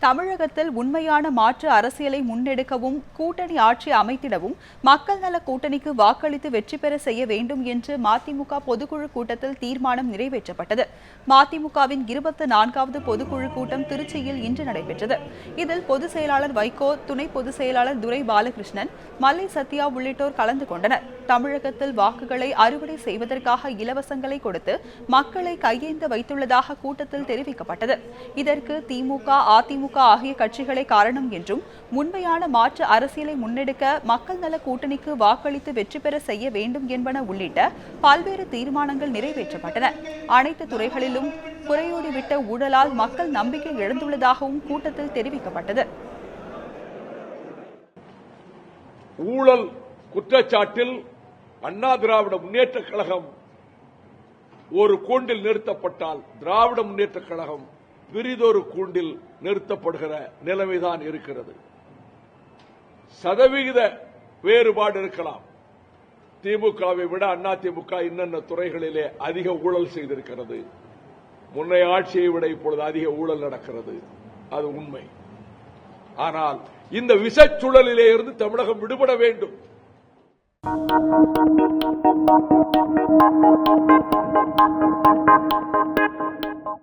தமிழகத்தில் உண்மையான மாற்று அரசியலை முன்னெடுக்கவும் கூட்டணி ஆட்சி அமைத்திடவும் மக்கள் நல கூட்டணிக்கு வாக்களித்து வெற்றி பெற செய்ய வேண்டும் என்று மதிமுக பொதுக்குழு கூட்டத்தில் தீர்மானம் நிறைவேற்றப்பட்டது. மதிமுகவின் 24வது பொதுக்குழு கூட்டம் திருச்சியில் இன்று நடைபெற்றது. இதில் பொதுச் செயலாளர் வைகோ, துணை பொதுச் செயலாளர் துரை பாலகிருஷ்ணன், மல்லை சத்யா உள்ளிட்டோர் கலந்து கொண்டனர். தமிழகத்தில் வாக்குகளை அறுவடை செய்வதற்காக இலவசங்களை கொடுத்து மக்களை கையேந்த வைத்துள்ளதாக கூட்டத்தில் தெரிவிக்கப்பட்டது. இதற்கு திமுக, அதிமுக ஆகிய கட்சிகளே காரணம் என்றும் உண்மையான மாற்று அரசியலை முன்னெடுக்க மக்கள் நல கூட்டணிக்கு வாக்களித்து வெற்றி பெற செய்ய வேண்டும் என்பன உள்ளிட்ட பல்வேறு தீர்மானங்கள் நிறைவேற்றப்பட்டன. அனைத்து துறைகளிலும் குறையோடிவிட்ட ஊழலால் மக்கள் நம்பிக்கை இழந்துள்ளதாகவும் கூட்டத்தில் தெரிவிக்கப்பட்டது. ஊழல் குற்றச்சாட்டில் அண்ணா திராவிட முன்னேற்ற கழகம் ஒரு கூண்டில் நிறுத்தப்பட்டால் திராவிட முன்னேற்ற கழகம் பிரிதொரு கூண்டில் நிறுத்தப்படுகிற நிலைமைதான் இருக்கிறது. சதவிகித வேறுபாடு இருக்கலாம். திமுகவை விட அதிமுக இன்னென்ன துறைகளிலே அதிக ஊழல் செய்திருக்கிறது. முன்னைய ஆட்சியை விட இப்பொழுது அதிக ஊழல் நடக்கிறது. அது உண்மை. ஆனால் இந்த விஷச்சூழலிலே இருந்து தமிழகம் விடுபட வேண்டும்.